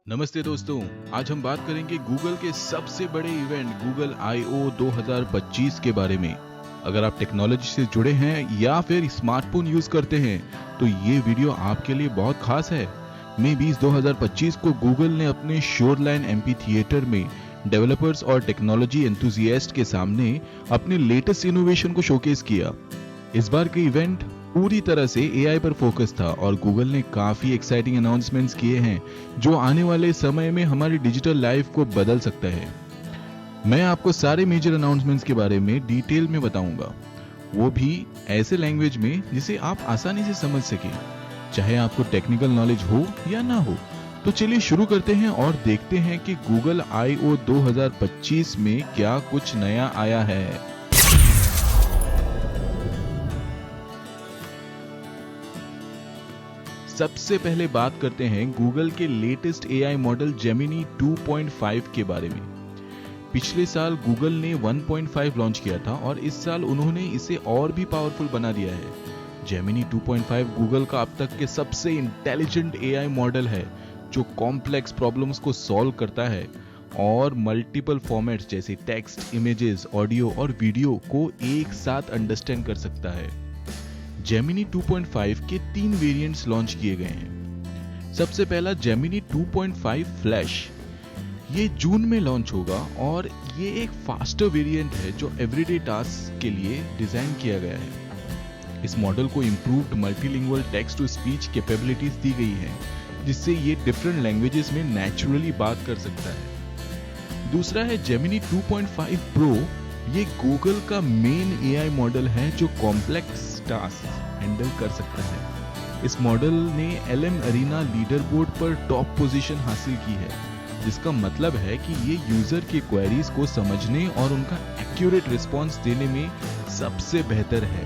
नमस्ते दोस्तों, आज हम बात करेंगे गूगल के सबसे बड़े इवेंट गूगल I/O 2025 के बारे में। अगर आप टेक्नोलॉजी से जुड़े हैं या फिर स्मार्टफोन यूज करते हैं तो ये वीडियो आपके लिए बहुत खास है। मई 20, 2025 को गूगल ने अपने शोरलाइन एम्पी थिएटर में डेवलपर्स और टेक्नोलॉजी एंथुजियास्ट के सामने अपने लेटेस्ट इनोवेशन को शोकेस किया। इस बार के इवेंट पूरी तरह से AI पर फोकस था और गूगल ने काफी एक्साइटिंग अनाउंसमेंट्स किए हैं जो आने वाले समय में हमारी डिजिटल लाइफ को बदल सकता है। मैं आपको सारे मेजर अनाउंसमेंट्स के बारे में डिटेल में बताऊंगा, वो भी ऐसे लैंग्वेज में जिसे आप आसानी से समझ सके, चाहे आपको टेक्निकल नॉलेज हो या ना हो। तो चलिए शुरू करते हैं और देखते हैं कि गूगल I/O 2025 में क्या कुछ नया आया है। सबसे पहले बात करते हैं गूगल के लेटेस्ट AI मॉडल जेमिनी 2.5 के बारे में। पिछले साल गूगल ने 1.5 लॉन्च किया था और इस साल उन्होंने इसे और भी पावरफुल बना दिया है। जेमिनी 2.5 गूगल का अब तक के सबसे इंटेलिजेंट AI मॉडल है जो कॉम्प्लेक्स प्रॉब्लम्स को सॉल्व करता है और मल्टीपल फॉर्मेट्स जैसे टेक्स्ट, इमेजेस, ऑडियो और वीडियो को एक साथ अंडरस्टैंड कर सकता है। जेमिनी 2.5 के 3 वेरिएंट्स लॉन्च किए गए हैं। सबसे पहला जेमिनी 2.5 फ्लैश, ये जून में लॉन्च होगा और ये एक फास्टर वेरिएंट है जो एवरीडे टास्क के लिए डिजाइन किया गया है। इस मॉडल को improved multilingual text to speech capabilities दी गई है जिससे ये डिफरेंट लैंग्वेजेस में नेचुरली बात कर सकता है। दूसरा है जेमिनी 2.5 प्रो, ये गूगल का मेन AI मॉडल है जो कॉम्प्लेक्स टास्क हैंडल कर सकता है। इस मॉडल ने LM अरीना लीडर बोर्ड पर टॉप पोजीशन हासिल की है, जिसका मतलब है कि ये यूजर के क्वेरीज को समझने और उनका एक्यूरेट रिस्पॉन्स देने में सबसे बेहतर है।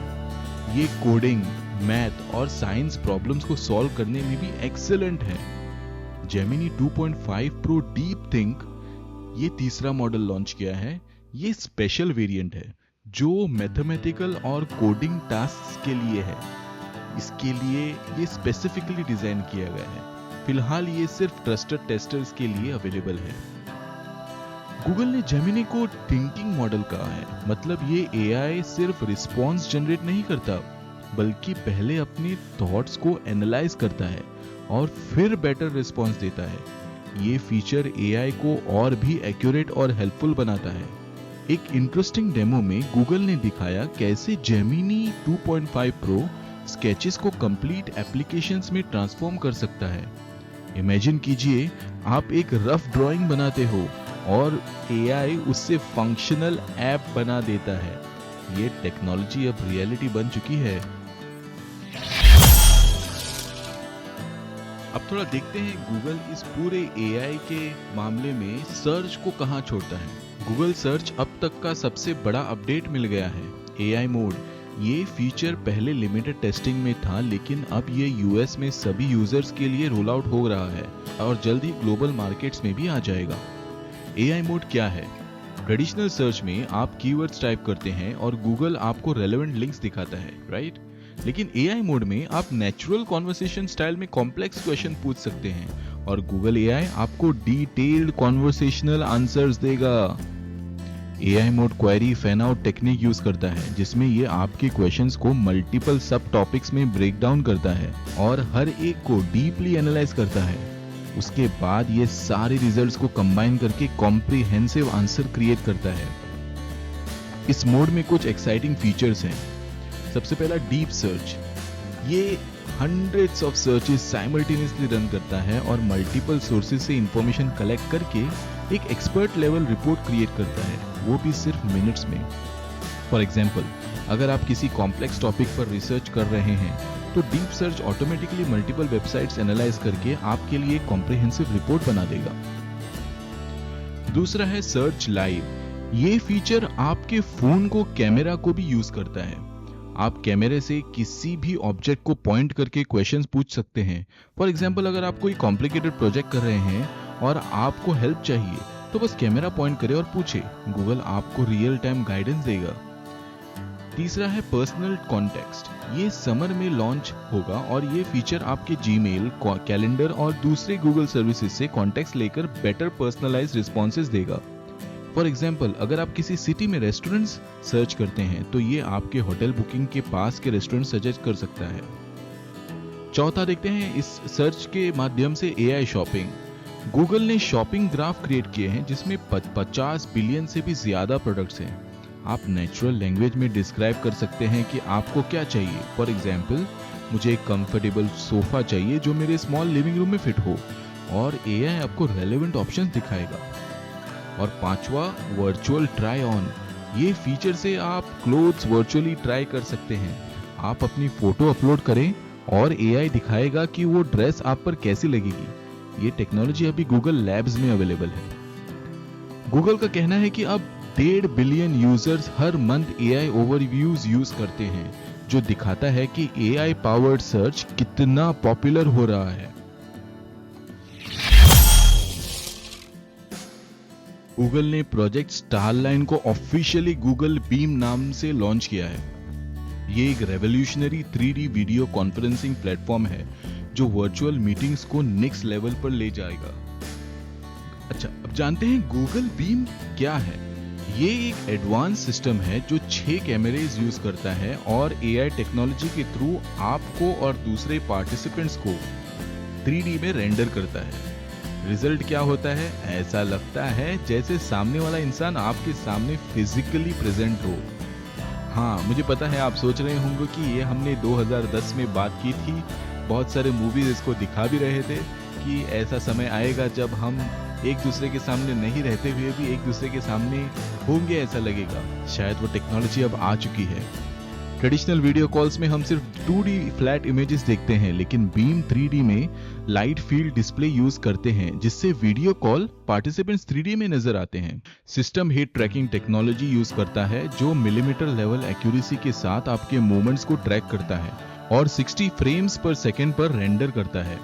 ये कोडिंग, मैथ और साइंस प्रॉब्लम्स को सॉल्व करने में भी एक्सीलेंट है। जेमिनी 2.5 प्रो डीप थिंक, ये तीसरा मॉडल लॉन्च किया है। ये स्पेशल वेरिएंट है जो मैथमेटिकल और कोडिंग टास्क्स के लिए है। इसके लिए ये स्पेसिफिकली डिजाइन किया गया है। फिलहाल ये सिर्फ ट्रस्टेड टेस्टर्स के लिए अवेलेबल है। गूगल ने जेमिनी को थिंकिंग मॉडल कहा है, मतलब ये AI सिर्फ रिस्पॉन्स जनरेट नहीं करता बल्कि पहले अपने थॉट्स को एनालाइज करता है और फिर बेटर रिस्पॉन्स देता है। ये फीचर AI को और भी एक्यूरेट और हेल्पफुल बनाता है। एक इंटरेस्टिंग डेमो में गूगल ने दिखाया कैसे जेमिनी 2.5 प्रो स्केचेस को कंप्लीट एप्लीकेशंस में ट्रांसफॉर्म कर सकता है। इमेजिन कीजिए आप एक रफ ड्राइंग बनाते हो और AI उससे फंक्शनल ऐप बना देता है। ये टेक्नोलॉजी अब रियलिटी बन चुकी है। अब थोड़ा देखते हैं गूगल इस पूरे AI के मामले में सर्च को कहां छोड़ता है। गूगल सर्च अब तक का सबसे बड़ा अपडेट मिल गया है, AI मोड। ये फीचर पहले लिमिटेड टेस्टिंग में था, लेकिन अब ये US में सभी यूजर्स के लिए रोल आउट हो रहा है और जल्द ही ग्लोबल मार्केट्स में भी आ जाएगा। AI मोड क्या है? ट्रेडिशनल सर्च में आप कीवर्ड्स टाइप करते हैं और गूगल आपको रेलेवेंट लिंक्स दिखाता है, राइट? लेकिन AI मोड में आप नेचुरल कॉन्वर्सेशन स्टाइल में कॉम्प्लेक्स क्वेश्चन पूछ सकते हैं और गूगल AI आपको डिटेल्ड कॉन्वर्सेशनल आंसर्स देगा। AI mode query fan out technique use करता है जिसमें ये आपके क्वेश्चंस को मल्टीपल सब टॉपिक्स में ब्रेक डाउन करता है और हर एक को डीपली एनालाइज करता है। उसके बाद ये सारे रिजल्ट्स को कंबाइन करके कॉम्प्रिहेंसिव आंसर क्रिएट करता है। इस मोड में कुछ एक्साइटिंग फीचर्स हैं। सबसे पहला डीप सर्च, ये hundreds of searches simultaneously run करता है और मल्टीपल सोर्सेज से इंफॉर्मेशन कलेक्ट करके एक एक्सपर्ट लेवल रिपोर्ट क्रिएट करता है, वो भी सिर्फ मिनट्स में। फॉर एग्जांपल, अगर आप किसी कॉम्प्लेक्स टॉपिक पर रिसर्च कर रहे हैं तो deep search automatically multiple websites analyse करके आपके लिए कॉम्प्रिहेंसिव रिपोर्ट बना देगा। दूसरा है सर्च लाइव। ये फीचर आपके फोन को कैमरा को भी यूज करता है। आप कैमरे से किसी भी ऑब्जेक्ट को पॉइंट करके क्वेश्चंस पूछ सकते हैं। फॉर एग्जांपल, अगर आप कोई कॉम्प्लिकेटेड प्रोजेक्ट कर रहे हैं और आपको हेल्प चाहिए तो बस कैमरा पॉइंट करें और पूछे, गूगल आपको रियल टाइम गाइडेंस देगा। तीसरा है पर्सनल कॉन्टेक्स्ट। ये समर में लॉन्च होगा और ये फीचर आपके जीमेल, कैलेंडर और दूसरे गूगल सर्विसेज से कॉन्टेक्स्ट लेकर बेटर पर्सनलाइज्ड रिस्पॉन्सेज देगा। फॉर एग्जाम्पल, अगर आप किसी सिटी में रेस्टोरेंट्स सर्च करते हैं तो ये आपके होटल बुकिंग के पास के रेस्टोरेंट सजेस्ट कर सकता है। चौथा देखते हैं इस सर्च के माध्यम से एआई शॉपिंग। गूगल ने शॉपिंग ग्राफ क्रिएट किए हैं जिसमें 50 बिलियन से भी ज्यादा प्रोडक्ट्स हैं। आप नेचुरल लैंग्वेज में डिस्क्राइब कर सकते हैं कि आपको क्या चाहिए। फॉर एग्जाम्पल, मुझे एक कंफर्टेबल सोफा चाहिए जो मेरे स्मॉल लिविंग रूम में फिट हो, और एआई आपको रेलेवेंट ऑप्शंस दिखाएगा। और पांचवा, वर्चुअल ट्राई ऑन। ये फीचर से आप क्लोथ्स वर्चुअली ट्राई कर सकते हैं। आप अपनी फोटो अपलोड करें और एआई दिखाएगा कि वो ड्रेस आप पर कैसी लगेगी। ये टेक्नोलॉजी अभी गूगल लैब्स में अवेलेबल है। गूगल का कहना है कि अब 1.5 बिलियन यूजर्स हर मंथ एआई ओवरव्यूज यूज करते हैं, जो दिखाता है कि एआई पावर्ड सर्च कितना पॉपुलर हो रहा है। गूगल ने प्रोजेक्ट स्टारलाइन को ऑफिशियली गूगल बीम नाम से लॉन्च किया है। ये एक revolutionary 3D video conferencing platform है जो वर्चुअल मीटिंग्स को नेक्स्ट लेवल पर ले जाएगा। अच्छा, अब जानते हैं गूगल बीम क्या है। ये एक एडवांस सिस्टम है जो 6 कैमरेज यूज करता है और एआई टेक्नोलॉजी के थ्रू आपको और दूसरे पार्टिसिपेंट्स को 3D में रेंडर करता है। रिजल्ट क्या होता है? ऐसा लगता है जैसे सामने वाला इंसान आपके सामने फिजिकली प्रेजेंट हो। हाँ, मुझे पता है आप सोच रहे होंगे कि ये हमने 2010 में बात की थी। बहुत सारे मूवीज इसको दिखा भी रहे थे कि ऐसा समय आएगा जब हम एक दूसरे के सामने नहीं रहते हुए भी एक दूसरे के सामने होंगे, ऐसा लगेगा। शायद वो टेक्नोलॉजी अब आ चुकी है। ट्रेडिशनल वीडियो कॉल्स में हम सिर्फ 2D फ्लैट इमेजेस देखते हैं, लेकिन बीम 3D में लाइट फील्ड डिस्प्ले यूज करते हैं जिससे वीडियो कॉल पार्टिसिपेंट्स 3D में नजर आते हैं। System heat tracking technology use करता है जो मिलीमीटर लेवल एक्यूरेसी के साथ आपके मूवमेंट्स को ट्रैक करता है और 60 फ्रेम्स पर सेकेंड पर रेंडर करता है।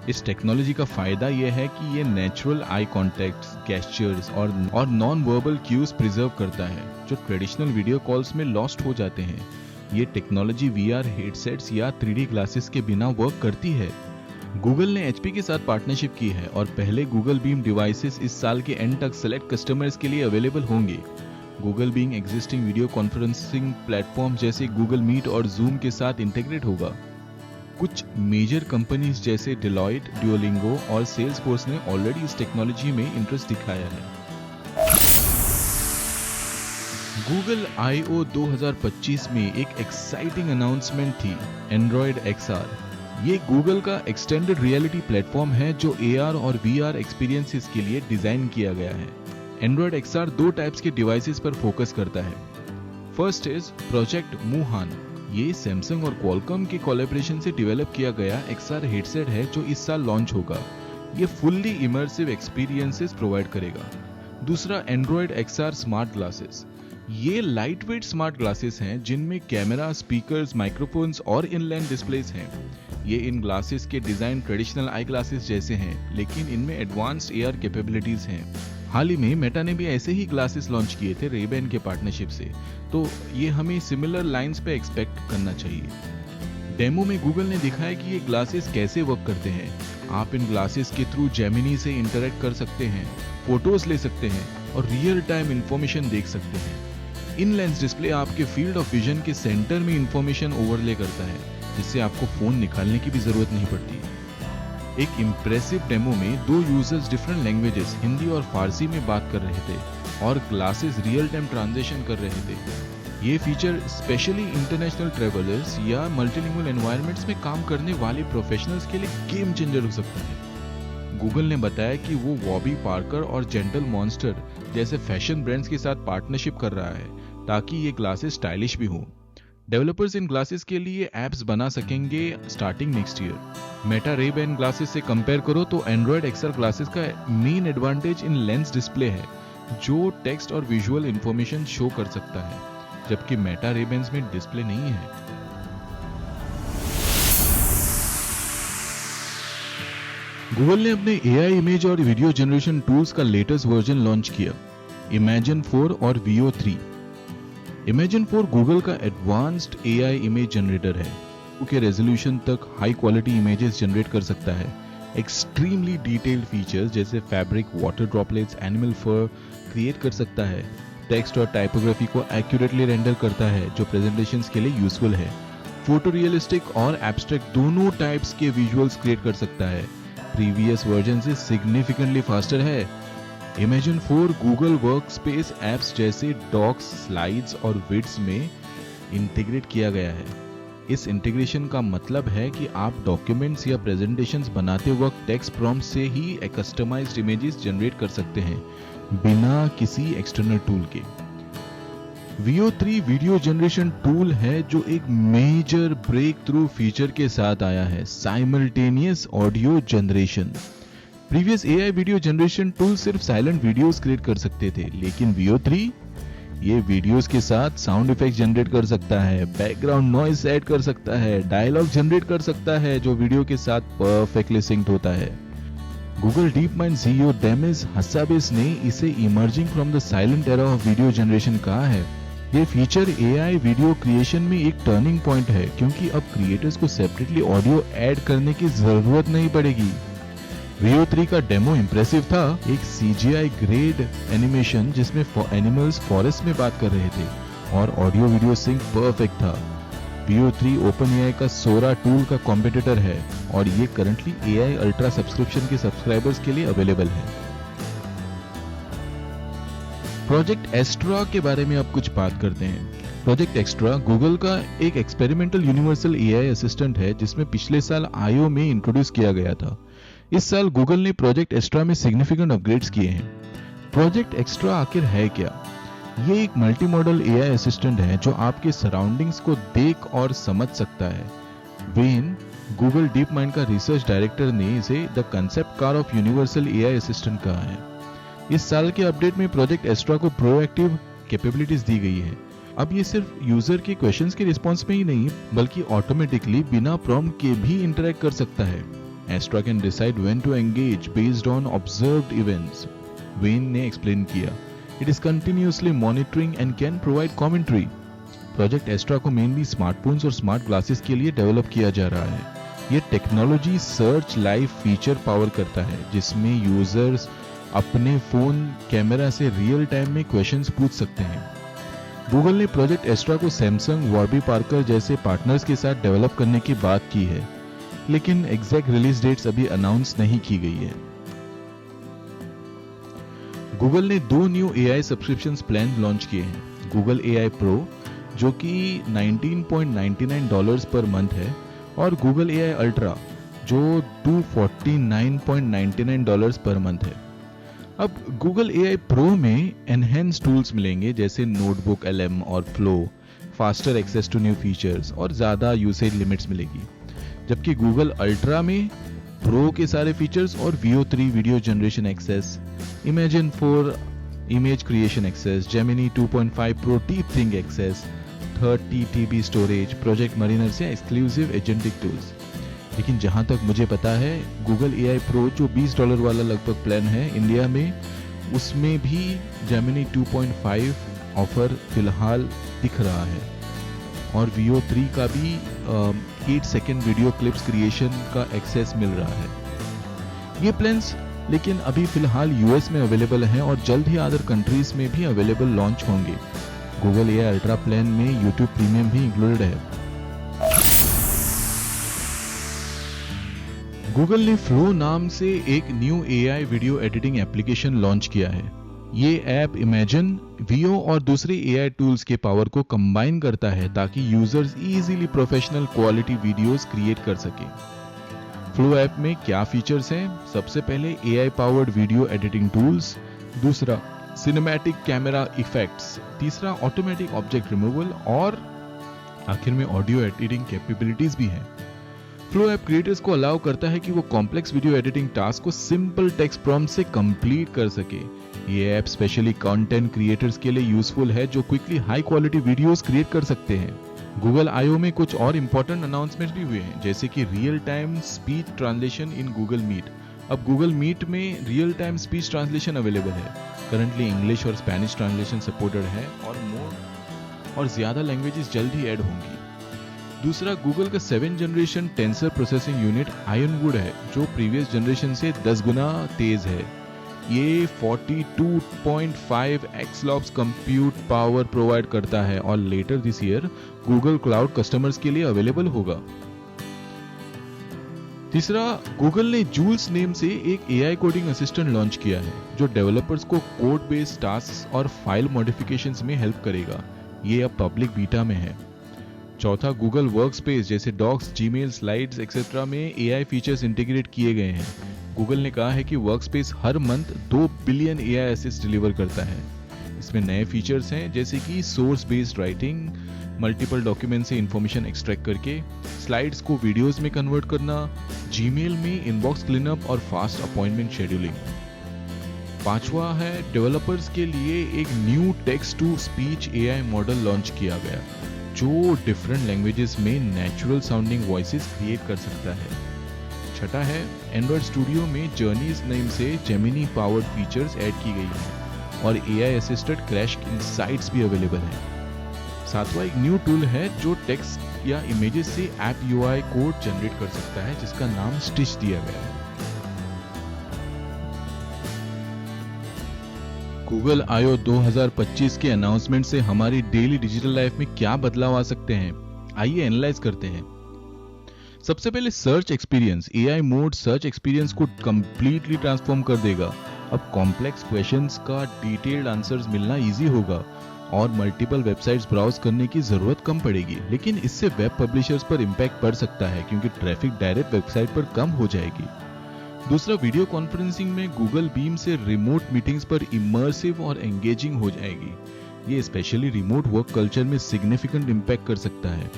इस टेक्नोलॉजी का फायदा यह है कि ये नेचुरल आई कॉन्टैक्ट, गेस्चर्स और नॉन वर्बल क्यूज प्रिजर्व करता है जो ट्रेडिशनल वीडियो कॉल्स में लॉस्ट हो जाते हैं। ये टेक्नोलॉजी VR हेडसेट्स या 3D ग्लासेस के बिना वर्क करती है। गूगल ने HP के साथ पार्टनरशिप की है और पहले गूगल बीम डिवाइसेस इस साल के एंड तक सेलेक्ट कस्टमर्स के लिए अवेलेबल होंगे। Google beam existing video conferencing platform जैसे गूगल मीट और जूम के साथ इंटीग्रेट होगा। कुछ मेजर कंपनीज जैसे डिलॉयट, ड्यूओलिंगो और सेल्सफोर्स ने ऑलरेडी इस टेक्नोलॉजी में इंटरेस्ट दिखाया है। गूगल I/O 2025 में एक एक्साइटिंग अनाउंसमेंट थी, एंड्रॉयड XR। ये गूगल का एक्सटेंडेड रियलिटी प्लेटफॉर्म है जो AR और VR एक्सपीरियंसेस के लिए डिजाइन किया गया है। एंड्रॉयड XR 2 टाइप्स के डिवाइसेस पर फोकस करता है। फर्स्ट इज प्रोजेक्ट मुहान। ये सैमसंग और क्वालकॉम के कोलैबोरेशन से डेवलप किया गया XR हेडसेट है जो इस साल लॉन्च होगा। ये फुल्ली इमर्सिव एक्सपीरियंसेस प्रोवाइड करेगा। दूसरा, एंड्रॉयड XR स्मार्ट ग्लासेस। ये लाइटवेट स्मार्ट ग्लासेस हैं जिनमें कैमरा, स्पीकर्स, माइक्रोफोन्स और इनलाइन डिस्प्लेस हैं। ये इन ग्लासेस के डिजाइन ट्रेडिशनल आई ग्लासेस जैसे हैं, लेकिन इनमें एडवांस्ड AR कैपेबिलिटीज हैं। हाल ही में मेटा ने भी ऐसे ही ग्लासेस लॉन्च किए थे रेबैन के पार्टनरशिप से, तो ये हमें सिमिलर लाइंस पे एक्सपेक्ट करना चाहिए। डेमो में गूगल ने दिखाया कि ये ग्लासेस कैसे वर्क करते हैं। आप इन ग्लासेस के थ्रू जेमिनी से इंटरेक्ट कर सकते हैं, फोटोज ले सकते हैं और रियल टाइम इंफॉर्मेशन देख सकते हैं। इन लेंस डिस्प्ले आपके फील्ड ऑफ विजन के सेंटर में इंफॉर्मेशन ओवरले करता है, जिससे आपको फोन निकालने की भी जरूरत नहीं पड़ती। एक इम्प्रेसिव डेमो में 2 यूजर्स डिफरेंट लैंग्वेजेस हिंदी और फारसी में बात कर रहे थे और ग्लासेस रियल टाइम ट्रांसलेशन कर रहे थे। ये फीचर स्पेशली इंटरनेशनल ट्रेवलर्स या मल्टीलिंगुअल एनवायरनमेंट्स में काम करने वाले प्रोफेशनल्स के लिए गेम चेंजर हो सकता है। गूगल ने बताया कि वो वॉबी पार्कर और जेंटल मॉन्स्टर जैसे फैशन ब्रांड्स के साथ पार्टनरशिप कर रहा है ताकि ये ग्लासेस स्टाइलिश भी हो। डेवलपर्स इन ग्लासेस के लिए एप्स बना सकेंगे starting next year. Meta Ray-Ban glasses से कंपेयर करो तो एंड्रॉयड XR ग्लासेस का main advantage in lens display है जो टेक्स्ट और विजुअल इंफॉर्मेशन शो कर सकता है, जबकि मेटा रेबैन्स में डिस्प्ले नहीं है। गूगल ने अपने AI इमेज और वीडियो जनरेशन टूल्स का लेटेस्ट वर्जन लॉन्च किया, Imagen 4 और Veo 3। Imagen 4 गूगल का एडवांस्ड AI इमेज जनरेटर है, के रेजोल्यूशन तक हाई क्वालिटी इमेजेस जनरेट कर सकता है। एक्सट्रीमली डिटेल्ड फीचर्स जैसे फैब्रिक, वाटर ड्रॉपलेट्स, एनिमल फर क्रिएट कर सकता है। टेक्स्ट और टाइपोग्राफी को एक्यूरेटली रेंडर करता है, जो प्रेजेंटेशंस के लिए यूजफुल है। फोटो रियलिस्टिक और एब्स्ट्रैक्ट दोनों टाइप्स के विजुअल्स क्रिएट कर सकता है। प्रीवियस वर्जन से सिग्निफिकेंटली फास्टर है। Imagen 4 गूगल वर्कस्पेस एप्स जैसे डॉक्स, स्लाइड्स और विड्स में इंटीग्रेट किया गया है। इस इंटीग्रेशन का मतलब है कि आप डॉक्यूमेंट्स या प्रेजेंटेशंस बनाते वक्त टेक्स्ट प्रॉम्प्ट से ही कस्टमाइज्ड इमेजेस जनरेट कर सकते हैं, बिना किसी एक्सटर्नल टूल के। Veo 3 वीडियो जनरेशन टूल है जो एक मेजर ब्रेक थ्रू फीचर के साथ आया है, simultaneous audio generation. Previous AI video generation tool सिर्फ साइलेंट वीडियोस क्रिएट कर सकते थे, लेकिन Veo 3 ये वीडियोस के साथ साउंड इफेक्ट जनरेट कर सकता है, बैकग्राउंड नॉइस ऐड कर सकता है, डायलॉग जनरेट कर सकता है जो वीडियो के साथ परफेक्टली सिंक्ड होता है। Google deep mind CEO Demis Hassabis ने इसे emerging from the silent era of video generation कहा है। ये फीचर AI वीडियो क्रिएशन में एक टर्निंग पॉइंट है, क्योंकि अब क्रिएटर्स को सेपरेटली ऑडियो ऐड करने की जरूरत नहीं पड़ेगी। Veo 3 का डेमो इंप्रेसिव था, एक CGI ग्रेड एनिमेशन जिसमें एनिमल्स फॉरेस्ट में बात कर रहे थे और ऑडियो वीडियो सिंक परफेक्ट था। Veo 3 OpenAI का Sora टूल का कॉम्पिटिटर है और ये करंटली AI अल्ट्रा सब्सक्रिप्शन के सब्सक्राइबर्स के लिए अवेलेबल है। प्रोजेक्ट एस्ट्रा के बारे में अब कुछ बात करते हैं। प्रोजेक्ट एक्स्ट्रा गूगल का एक एक्सपेरिमेंटल यूनिवर्सल AI असिस्टेंट है, जिसमें पिछले साल I/O में इंट्रोड्यूस किया गया था। इस साल गूगल ने प्रोजेक्ट एक्स्ट्रा में सिग्निफिकेंट अपग्रेड्स किए हैं। प्रोजेक्ट एक्स्ट्रा आखिर है क्या? ये एक मल्टी मॉडल AI असिस्टेंट है जो आपके सराउंडिंग्स को देख और समझ सकता है। वेन, गूगल डीप माइंड का रिसर्च डायरेक्टर ने इसे the concept car of universal AI assistant कहा है। इस साल के अपडेट में प्रोजेक्ट एक्स्ट्रा को प्रोएक्टिव कैपेबिलिटीज दी गई है। अब ये सिर्फ यूजर के क्वेश्चंस के रिस्पॉन्स में ही नहीं, बल्कि ऑटोमेटिकली बिना प्रॉम्प्ट के भी इंटरेक्ट कर सकता है। Astra can decide when to engage based on observed events. Wayne ने एक्सप्लेन किया, It is continuously monitoring and can provide commentary. Project Astra को मेनली स्मार्टफोन्स और स्मार्ट ग्लासेस के लिए डेवलप किया जा रहा है। ये technology search live feature power करता है, जिसमें यूजर्स अपने फोन कैमरा से रियल टाइम में क्वेश्चंस पूछ सकते हैं। गूगल ने प्रोजेक्ट Astra को सैमसंग, वॉर्बी पार्कर जैसे पार्टनर्स के साथ डेवलप करने की बात की है, लेकिन एग्जैक्ट रिलीज डेट्स अभी अनाउंस नहीं की गई है। गूगल ने 2 new AI subscription plan launch किए हैं। गूगल AI Pro जो कि $19.99 पर मंथ है, और गूगल AI Ultra जो $249.99 पर मंथ है। अब गूगल AI Pro में एनहेंस टूल्स मिलेंगे जैसे नोटबुक LM और flow, faster access to new features और ज्यादा यूसेज लिमिट्स मिलेगी। जबकि गूगल अल्ट्रा में प्रो के सारे फीचर्स और Veo 3 video generation access, Imagen 4 image creation access, Gemini 2.5 Pro deep think access, 30 TB storage, project Mariner से एक्सक्लूसिव एजेंटिक टूल्स। लेकिन जहां तक मुझे पता है, गूगल AI Pro जो $20 वाला लगभग प्लान है इंडिया में, उसमें भी Gemini 2.5 ऑफर फिलहाल दिख रहा है, और Veo 3 का भी 8 सेकेंड वीडियो क्लिप्स क्रिएशन का एक्सेस मिल रहा है। ये प्लान्स लेकिन अभी फिलहाल US में अवेलेबल हैं और जल्द ही अदर कंट्रीज में भी अवेलेबल लॉन्च होंगे। गूगल AI अल्ट्रा प्लान में YouTube प्रीमियम भी इंक्लूडेड है। गूगल ने फ्लो नाम से एक new AI video editing application launch किया है। ये ऐप Imagen, Veo और दूसरे AI टूल्स के पावर को कंबाइन करता है ताकि users easily professional quality videos create कर सके। फ्लो ऐप में क्या फीचर्स हैं? सबसे पहले AI powered video editing tools, दूसरा सिनेमैटिक कैमरा इफेक्ट्स, तीसरा ऑटोमेटिक ऑब्जेक्ट रिमूवल और आखिर में ऑडियो एडिटिंग कैपेबिलिटीज भी हैं। फ्लो ऐप क्रिएटर्स को अलाउ करता है कि वो कॉम्प्लेक्स वीडियो एडिटिंग टास्क को सिंपल टेक्स्ट प्रॉम्प्ट से कंप्लीट कर सके। ये ऐप स्पेशली कंटेंट क्रिएटर्स के लिए यूजफुल है जो quickly high quality videos create कर सकते हैं। गूगल I/O में कुछ और इंपॉर्टेंट अनाउंसमेंट भी हुए हैं, जैसे कि real time speech translation in Google Meet. अब गूगल मीट में real time speech translation available है। करंटली इंग्लिश और स्पेनिश ट्रांसलेशन सपोर्टेड है और और ज़्यादा लैंग्वेजेस जल्द ही ऐड होंगी। दूसरा, गूगल का 7th generation tensor processing unit Ironwood है, जो प्रीवियस जनरेशन से 10 गुना तेज है। ये 42.5 एक्सलॉप्स कंप्यूट पावर प्रोवाइड करता है और later this year Google cloud customers के लिए अवेलेबल होगा। तीसरा, गूगल ने जूल्स नेम से एक एआई कोडिंग असिस्टेंट लॉन्च किया है, जो डेवलपर्स को कोड बेस्ड टास्क और फाइल मॉडिफिकेशंस में हेल्प करेगा। ये अब पब्लिक बीटा में है। चौथा, गूगल वर्कस्पेस जैसे डॉक्स, जीमेल, स्लाइड्स एक्सेट्रा में एआई फीचर्स इंटीग्रेट किए गए हैं। गूगल ने कहा है कि वर्कस्पेस हर month 2 billion AI assist deliver करता है। इसमें नए फीचर्स हैं जैसे कि source based writing, multiple document से इंफॉर्मेशन एक्सट्रैक्ट करके स्लाइड्स को वीडियोस में कन्वर्ट करना, जीमेल में इनबॉक्स क्लीनअप और फास्ट अपॉइंटमेंट शेड्यूलिंग। पांचवा है, डेवलपर्स के लिए एक new text to speech AI model launch किया गया, जो डिफरेंट लैंग्वेजेस में नेचुरल साउंडिंग वॉइसेस क्रिएट कर सकता है। छठा है, एंड्रॉइड स्टूडियो में जर्नीज नेम से जेमिनी पावर्ड फीचर्स ऐड की गई हैं और एआई असिस्टेड क्रैश इनसाइट्स भी अवेलेबल है। सातवां, एक न्यू टूल है जो टेक्स्ट या इमेजेस से ऐप यूआई कोड जनरेट कर सकता है, जिसका नाम स्टिच दिया गया है। गूगल I/O 2025 के अनाउंसमेंट से हमारी डेली डिजिटल लाइफ में क्या बदलाव आ सकते हैं, आइए एनालाइज करते हैं। सबसे पहले search experience. AI mode search experience को कंप्लीटली ट्रांसफॉर्म कर देगा। अब कॉम्प्लेक्स क्वेश्चंस का डिटेल्ड आंसर्स मिलना इजी होगा और मल्टीपल वेबसाइट्स ब्राउज करने की जरूरत कम पड़ेगी। लेकिन इससे वेब पब्लिशर्स पर इंपैक्ट पड़ सकता है, क्योंकि ट्रैफिक डायरेक्ट वेबसाइट पर कम हो जाएगी। दूसरा, वीडियो कॉन्फ्रेंसिंग में गूगल बीम से रिमोट मीटिंग्स पर इमर्सिव और एंगेजिंग हो जाएगी। ये स्पेशली रिमोट वर्क कल्चर में सिग्निफिकेंट इंपैक्ट कर सकता है।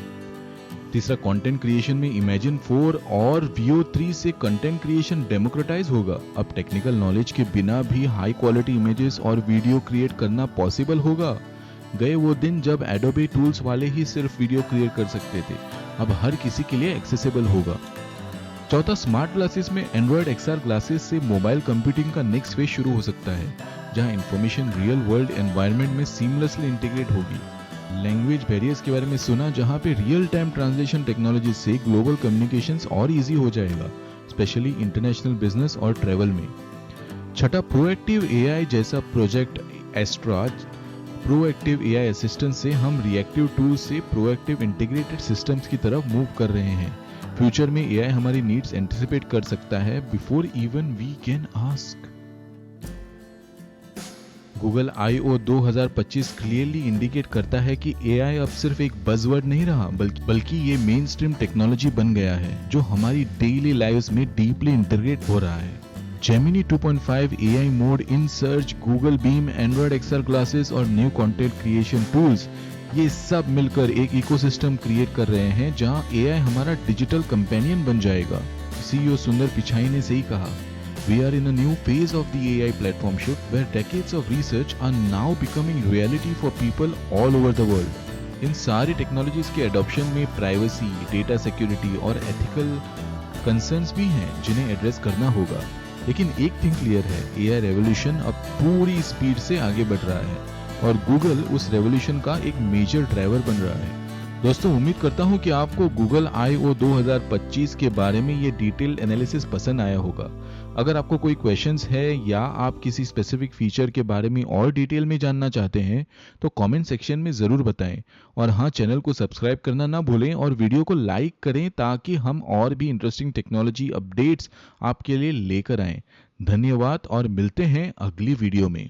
तीसरा, कंटेंट क्रिएशन में इमेजिन 4 और Veo 3 से कंटेंट क्रिएशन डेमोक्रेटाइज होगा। अब टेक्निकल नॉलेज के बिना भी हाई क्वालिटी इमेजेस और वीडियो क्रिएट करना पॉसिबल होगा। गए वो दिन जब एडोबे टूल्स वाले ही सिर्फ वीडियो क्रिएट कर सकते थे, अब हर किसी के लिए एक्सेसिबल होगा। चौथा, स्मार्ट ग्लासेस में एंड्रॉयड XR ग्लासेस से मोबाइल कंप्यूटिंग का नेक्स्ट फेज शुरू हो सकता है, जहां इंफॉर्मेशन रियल वर्ल्ड एनवायरनमेंट में सीमलेसली इंटीग्रेट होगी। लैंग्वेज बैरियर्स के बारे में सुना, जहां पे रियल टाइम ट्रांसलेशन टेक्नोलॉजी से ग्लोबल कम्युनिकेशंस और इजी हो जाएगा, स्पेशली इंटरनेशनल बिजनेस और ट्रैवल में। छठा, प्रोएक्टिव एआई जैसा project Astra proactive AI assistant से हम रिएक्टिव टूल्स से प्रोएक्टिव इंटीग्रेटेड सिस्टम्स की तरफ मूव कर रहे हैं। फ्यूचर में एआई हमारी नीड्स एंटिसिपेट कर सकता है before even we can ask. Google I/O 2025 clearly indicate करता है कि एआई अब सिर्फ एक बज़वर्ड नहीं रहा, बल्कि ये मेन स्ट्रीम टेक्नोलॉजी बन गया है, जो हमारी डेली लाइव्स में डीपली इंटीग्रेट हो रहा है। Gemini 2.5 AI mode in search, Google beam, Android XR glasses और न्यू कंटेंट क्रिएशन टूल्स, ये सब मिलकर एक इकोसिस्टम क्रिएट कर रहे हैं जहां एआई हमारा डिजिटल कंपेनियन बन जाएगा। CEO सुंदर पिचाई ने सही कहा, We are in a new phase of the AI platform shift where decades of research are now becoming reality for people all over the world. इन सारी टेक्नोलॉजीज के एडॉप्शन में प्राइवेसी, डेटा सिक्योरिटी और ethical concerns भी हैं जिन्हें address करना होगा। लेकिन एक थिंग क्लियर है, AI रेवोल्यूशन अब पूरी स्पीड से आगे बढ़ रहा है और गूगल उस रेवोल्यूशन का एक मेजर ड्राइवर बन रहा है। दोस्तों, उम्मीद करता हूं कि आपको गूगल I/O 2025 के बारे में ये डिटेल्ड एनालिसिस पसंद आया होगा। अगर आपको कोई क्वेश्चंस है या आप किसी स्पेसिफिक फीचर के बारे में और डिटेल में जानना चाहते हैं तो कमेंट सेक्शन में ज़रूर बताएं। और हाँ, चैनल को सब्सक्राइब करना ना भूलें और वीडियो को लाइक करें ताकि हम और भी इंटरेस्टिंग टेक्नोलॉजी अपडेट्स आपके लिए लेकर आएं। धन्यवाद और मिलते हैं अगली वीडियो में।